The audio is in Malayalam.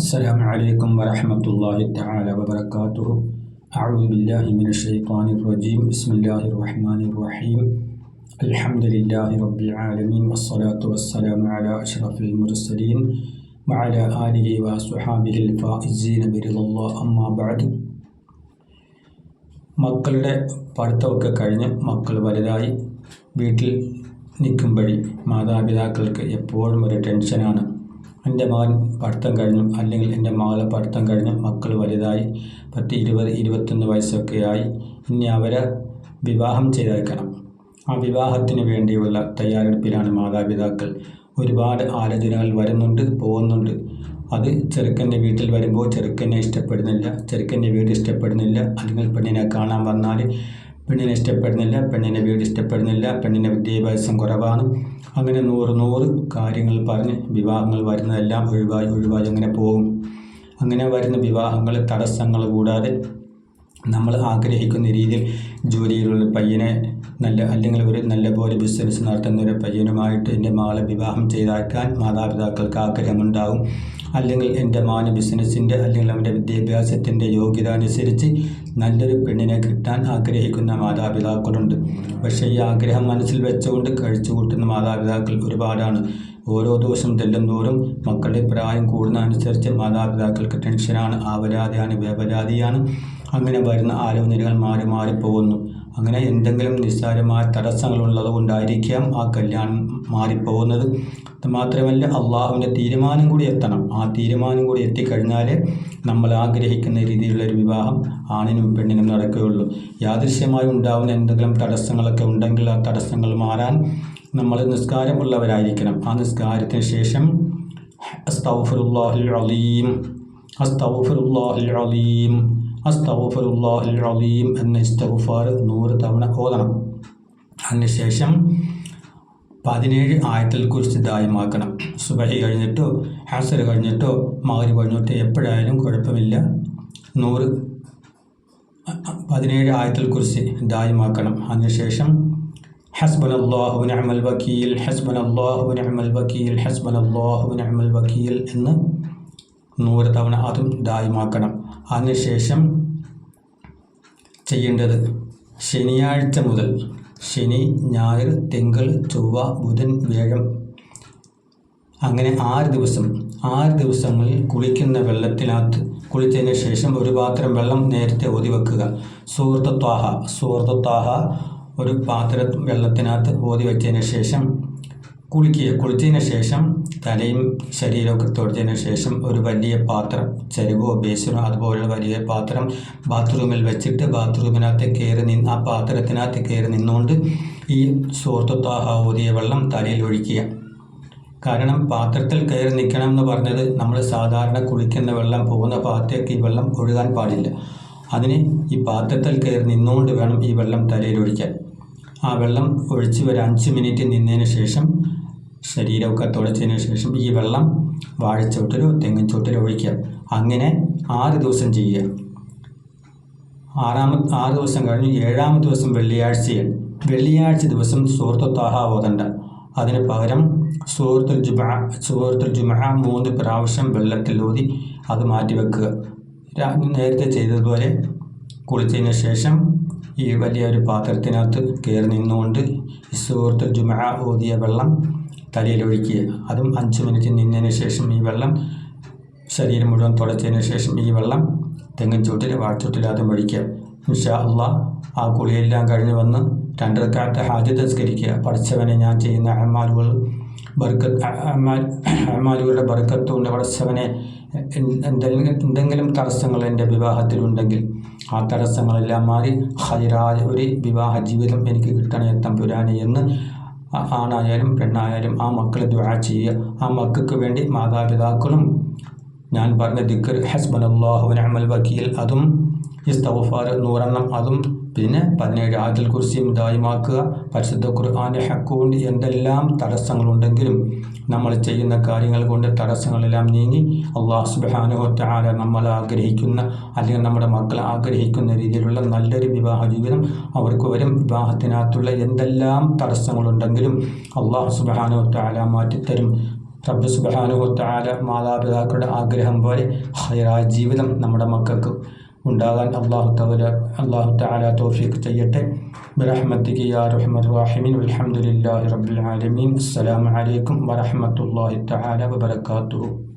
السلام عليكم ورحمة الله تعالى وبركاته. أعوذ بالله من الشيطان الرجيم. بسم الله الرحمن الرحيم. الحمد لله رب العالمين والصلاة والسلام على أشرف المرسلين وعلى آله وصحابه الفائزين برضا الله. أما بعد. മക്കളുടെ പഠിത്തമൊക്കെ കഴിഞ്ഞ് മക്കൾ വലുതായി വീട്ടിൽ നിൽക്കുമ്പോഴേ മാതാപിതാക്കൾക്ക് എപ്പോഴും ഒരു ടെൻഷനാണ്. എൻ്റെ മകൻ പഠിത്തം കഴിഞ്ഞു, അല്ലെങ്കിൽ എൻ്റെ മകളെ പഠിത്തം കഴിഞ്ഞു, മക്കൾ വലുതായി 10, 20, 21 വയസ്സൊക്കെ ആയി. ഇനി അവരെ വിവാഹം ചെയ്തേക്കണം. ആ വിവാഹത്തിന് വേണ്ടിയുള്ള തയ്യാറെടുപ്പിലാണ് മാതാപിതാക്കൾ. ഒരുപാട് ആലോചനകൾ വരുന്നുണ്ട്, പോകുന്നുണ്ട്. അത് ചെറുക്കൻ്റെ വീട്ടിൽ വരുമ്പോൾ ചെറുക്കനെ ഇഷ്ടപ്പെടുന്നില്ല, ചെറുക്കൻ്റെ വീട് ഇഷ്ടപ്പെടുന്നില്ല, അല്ലെങ്കിൽ പെണ്ണിനെ കാണാൻ വന്നാൽ പെണ്ണിനെ ഇഷ്ടപ്പെടുന്നില്ല, പെണ്ണിൻ്റെ വീട് ഇഷ്ടപ്പെടുന്നില്ല, പെണ്ണിൻ്റെ വിദ്യാഭ്യാസം കുറവാണ്. അങ്ങനെ 100 കാര്യങ്ങൾ പറഞ്ഞ് വിവാഹങ്ങൾ വരുന്നതെല്ലാം ഒഴിവായി അങ്ങനെ പോകും. അങ്ങനെ വരുന്ന വിവാഹങ്ങൾ തടസ്സങ്ങൾ കൂടാതെ നമ്മൾ ആഗ്രഹിക്കുന്ന രീതിയിൽ ജോലിയിലുള്ള പയ്യനെ അല്ലെങ്കിൽ ഒരു നല്ലപോലെ ബിസിനസ് നടത്തുന്ന ഒരു പയ്യനുമായിട്ട് എൻ്റെ മകളെ വിവാഹം ചെയ്താക്കാൻ മാതാപിതാക്കൾക്ക് ആഗ്രഹമുണ്ടാകും. അല്ലെങ്കിൽ എൻ്റെ മകന് ബിസിനസ്സിൻ്റെ അല്ലെങ്കിൽ അവൻ്റെ വിദ്യാഭ്യാസത്തിൻ്റെ യോഗ്യത അനുസരിച്ച് നല്ലൊരു പെണ്ണിനെ കിട്ടാൻ ആഗ്രഹിക്കുന്ന മാതാപിതാക്കളുണ്ട്. പക്ഷേ ഈ ആഗ്രഹം മനസ്സിൽ വെച്ചുകൊണ്ട് കഴിച്ചു കൂട്ടുന്ന മാതാപിതാക്കൾ ഒരുപാടാണ്. ഓരോ ദിവസം ചെല്ലുന്തോറും മക്കളുടെ പ്രായം കൂടുന്ന അനുസരിച്ച് മാതാപിതാക്കൾക്ക് ടെൻഷനാണ്, ആവലാതിയാണ്, വേവലാതിയാണ്. അങ്ങനെ വരുന്ന ആലോചനകൾ മാറിപ്പോകുന്നു. അങ്ങനെ എന്തെങ്കിലും നിസ്സാരമായ തടസ്സങ്ങളുള്ളത് കൊണ്ടായിരിക്കാം ആ കല്യാണം മാറിപ്പോകുന്നത്. മാത്രമല്ല, അള്ളാഹുവിൻ്റെ തീരുമാനം കൂടി എത്തണം. ആ തീരുമാനം കൂടി എത്തിക്കഴിഞ്ഞാലേ നമ്മൾ ആഗ്രഹിക്കുന്ന രീതിയിലുള്ളൊരു വിവാഹം ആണിനും പെണ്ണിനും നടക്കുകയുള്ളൂ. യാദൃശ്യമായി ഉണ്ടാകുന്ന എന്തെങ്കിലും തടസ്സങ്ങളൊക്കെ ഉണ്ടെങ്കിൽ ആ തടസ്സങ്ങൾ മാറാൻ നമ്മൾ നിസ്കാരമുള്ളവരായിരിക്കണം. ആ നിസ്കാരത്തിന് ശേഷം അസ്തഗ്ഫിറുല്ലാഹിൽ അലീം, അസ്തഗ്ഫിറുല്ലാഹിൽ അലീം, അസ്തഗ്ഫിറുല്ലാഹിൽ അലീം എന്ന ഇസ്തിഗ്ഫാർ 100 തവണ ഓതണം. അതിനുശേഷം 17 ആയത്തുൽ കുർസി ദായിമാക്കണം. സുബഹി കഴിഞ്ഞിട്ടോ അസ്ർ കഴിഞ്ഞിട്ടോ മഗ്രിബ് കഴിഞ്ഞിട്ടോ എപ്പോഴായാലും കുഴപ്പമില്ല. 17 ആയത്തുൽ കുർസി ദായിമാക്കണം. അതിനുശേഷം ഹസ്ബനല്ലാഹു വനിഅമൽ വകീൽ, ഹസ്ബനല്ലാഹു വനിഅമൽ വകീൽ, ഹസ്ബനല്ലാഹു വനിഅമൽ വകീൽ എന്ന് 100 തവണ അതും ദായിമാക്കണം. അതിനുശേഷം ചെയ്യേണ്ടത് ശനിയാഴ്ച മുതൽ ശനി, ഞായർ, തിങ്കൾ, ചൊവ്വ, ബുധൻ, വ്യാഴം അങ്ങനെ 6 ദിവസങ്ങളിൽ കുളിക്കുന്ന വെള്ളത്തിനകത്ത് കുളിച്ചതിന് ശേഷം ഒരു പാത്രം വെള്ളം നേരത്തെ ഓതി വെക്കുക. സൂറത്ത് ത്വാഹ ഒരു പാത്രം വെള്ളത്തിനകത്ത് ഓതി വെച്ചതിന് ശേഷം കുളിക്കുക. കുളിച്ചതിന് ശേഷം തലയും ശരീരമൊക്കെ തുടച്ചതിന് ശേഷം ഒരു വലിയ പാത്രം, ചെരുവോ ബേസിനോ അതുപോലുള്ള വലിയ പാത്രം ബാത്റൂമിൽ വെച്ചിട്ട് ബാത്റൂമിനകത്ത് ആ പാത്രത്തിനകത്ത് കയറി നിന്നുകൊണ്ട് ഈ സൂറത്ത് ത്വാഹ ഓതിയ വെള്ളം തലയിൽ ഒഴിക്കുക. കാരണം പാത്രത്തിൽ കയറി നിൽക്കണം എന്ന് പറഞ്ഞത് നമ്മൾ സാധാരണ കുളിക്കുന്ന വെള്ളം പോകുന്ന ഭാഗത്തേക്ക് ഈ വെള്ളം ഒഴുകാൻ പാടില്ല. അതിന് ഈ പാത്രത്തിൽ കയറി നിന്നുകൊണ്ട് വേണം ഈ വെള്ളം തലയിൽ ഒഴിക്കാൻ. ആ വെള്ളം ഒഴിച്ച് ഒരു 5 മിനിറ്റ് നിന്നതിന് ശേഷം ശരീരമൊക്കെ തുടച്ചതിന് ശേഷം ഈ വെള്ളം വാഴച്ചോട്ടിലോ തെങ്ങിൻ ചോട്ടിലോ ഒഴിക്കുക. അങ്ങനെ 6 ദിവസം ചെയ്യുക. 6 ദിവസം കഴിഞ്ഞ് 7ാമത്തെ ദിവസം വെള്ളിയാഴ്ച ദിവസം സൂറത്ത് ത്വാഹ ഓതണ്ട. അതിന് പകരം സൂറത്തുൽ ജുമുഅ 3 പ്രാവശ്യം വെള്ളത്തിൽ ഓതി അത് മാറ്റിവെക്കുക. നേരത്തെ ചെയ്തതുപോലെ കുളിച്ചതിന് ശേഷം ഈ വലിയൊരു പാത്രത്തിനകത്ത് കയറി നിന്നുകൊണ്ട് ഈ സൂറത്തുൽ ജുമുഅ ഓതിയ വെള്ളം തലയിൽ ഒഴിക്കുക. അതും 5 മിനിറ്റ് നിന്നതിന് ശേഷം ഈ വെള്ളം ശരീരം മുഴുവൻ തുടച്ചതിന് ശേഷം ഈ വെള്ളം തെങ്ങിൻ ചൂട്ടിൽ വാഴച്ചൂട്ടിൽ അതും ഒഴിക്കുക. ഇൻഷാ അള്ളാഹ് ആ കുളിയെല്ലാം കഴിഞ്ഞ് വന്ന് 2 റക്അത്ത് ഹജ്ജ് നിസ്കരിക്കുക. പഠിച്ചവനെ ഞാൻ ചെയ്യുന്ന അമാലുകളുടെ ബർക്കത്ത് കൊണ്ട് പഠിച്ചവനെ എന്തെങ്കിലും തടസ്സങ്ങൾ എൻ്റെ വിവാഹത്തിലുണ്ടെങ്കിൽ ആ തടസ്സങ്ങളെല്ലാം മാറി ഹൈറായ ഒരു വിവാഹ ജീവിതം എനിക്ക് കിട്ടണേ തമ്പുരാനെ എന്ന് ആണായാലും പെണ്ണായാലും ആ മക്കൾ ദുആ ചെയ്യുക. ആ മക്കൾക്ക് വേണ്ടി മാതാപിതാക്കളും ഞാൻ പറഞ്ഞ ദിക്ർ ഹസ്ബനല്ലാഹു വനിഅമൽ വകീൽ അതും ഇസ്തിഗ്ഫാർ 100 അതും പിന്നെ 17 ആയത്തുൽ കുർസിയും ദായിമാക്കുക. പരിശുദ്ധ ഖുർആന്റെ ഹക്ക് കൊണ്ട് എന്തെല്ലാം തടസ്സങ്ങളുണ്ടെങ്കിലും നമ്മൾ ചെയ്യുന്ന കാര്യങ്ങൾ കൊണ്ട് തടസ്സങ്ങളെല്ലാം നീങ്ങി അല്ലാഹു സുബ്ഹാനഹു വ തആല നമ്മൾ ആഗ്രഹിക്കുന്ന അല്ലെങ്കിൽ നമ്മുടെ മക്കൾ ആഗ്രഹിക്കുന്ന രീതിയിലുള്ള നല്ലൊരു വിവാഹ ജീവിതം അവർക്ക് വരും. വിവാഹത്തിനകത്തുള്ള എന്തെല്ലാം തടസ്സങ്ങളുണ്ടെങ്കിലും അല്ലാഹു സുബ്ഹാനഹു വ തആല മാറ്റിത്തരും. റബ്ബ് സുബ്ഹാനഹു വ തആല മാതാപിതാക്കളുടെ ആഗ്രഹം പോലെ ഖൈറായ ജീവിതം നമ്മുടെ മക്കൾക്ക് ഉണ്ടാകാൻ അല്ലാഹു തആല തൗഫീഖ് ചെയ്യട്ടെ. ബിറഹ്മതിക യാ അർഹമർ റഹീമീൻ. വൽഹംദുലില്ലാഹി റബ്ബിൽ ആലമീൻ. അസ്സലാമു അലൈക്കും വറഹ്മത്തുള്ളാഹി തആല വബറകാതുഹു.